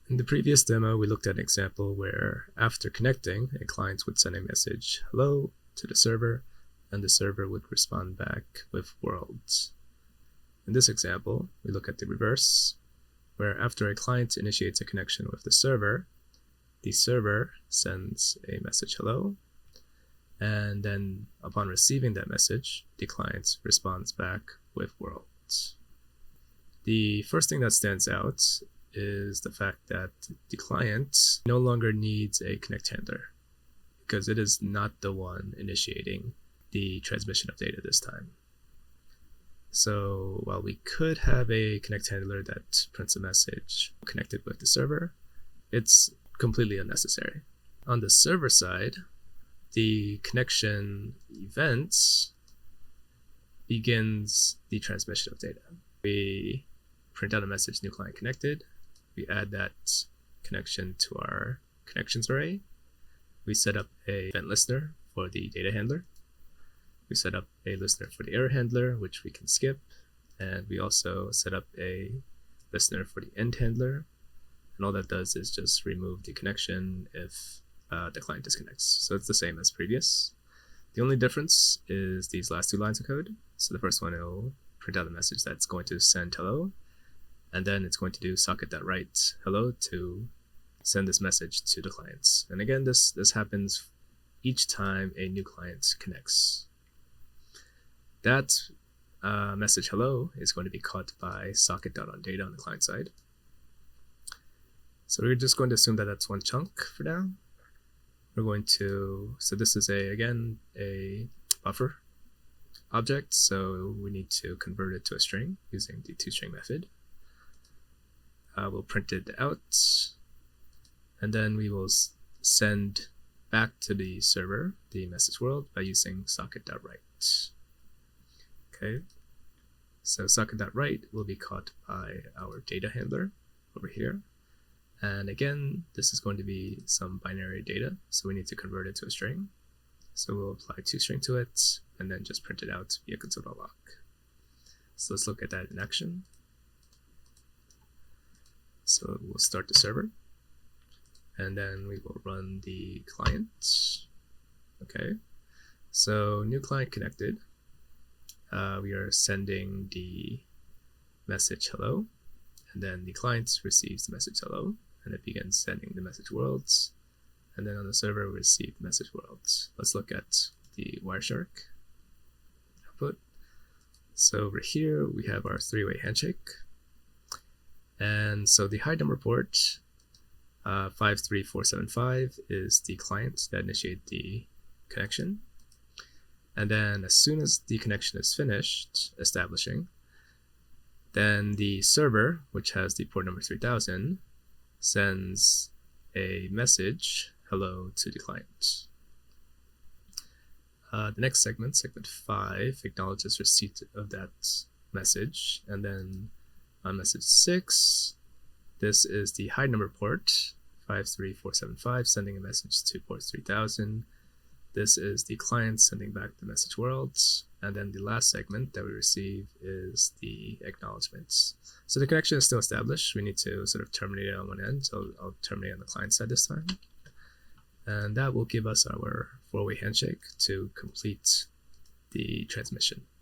In the previous demo, we looked at an example where after connecting, a client would send a message hello to the server, and the server would respond back with worlds. In this example, we look at the reverse, where after a client initiates a connection with the server sends a message hello, and then upon receiving that message, the client responds back with worlds. The first thing that stands out is the fact that the client no longer needs a connect handler because it is not the one initiating the transmission of data this time. So while we could have a connect handler that prints a message connected with the server, it's completely unnecessary. On the server side, the connection event begins the transmission of data. We print out a message, new client connected. We add that connection to our connections array. We set up a event listener for the data handler. We set up a listener for the error handler, which we can skip. And we also set up a listener for the end handler. And all that does is just remove the connection if the client disconnects. So it's the same as previous. The only difference is these last two lines of code. So the first one, it'll print out a message that's going to send hello. And then it's going to do socket.write hello to send this message to the clients. And again, this happens each time a new client connects. That message hello is going to be caught by socket.onData on the client side. So we're just going to assume that that's one chunk for now. We're going to, so this is again a buffer object, so we need to convert it to a string using the toString method. We'll print it out, and then we will send back to the server the message world by using socket.write. Okay, so socket.write will be caught by our data handler over here. And again, this is going to be some binary data, so we need to convert it to a string. So we'll apply toString to it, and then just print it out via console.log. So let's look at that in action. So we'll start the server, and then we will run the client. Okay, so new client connected. We are sending the message hello, and then the client receives the message hello, and it begins sending the message worlds, and then on the server we receive the message worlds. Let's look at the Wireshark output. So over here we have our three-way handshake. And so the hide number port 53475 is the client that initiates the connection. And then as soon as the connection is finished establishing, then the server, which has the port number 3000, sends a message hello to the client. The next segment, segment 5, acknowledges receipt of that message, and then on message 6, this is the hide number port 53475 sending a message to port 3000. This is the client sending back the message worlds, and then the last segment that we receive is the acknowledgements. So the connection is still established. We need to sort of terminate it on one end, so I'll terminate on the client side this time. And that will give us our four-way handshake to complete the transmission.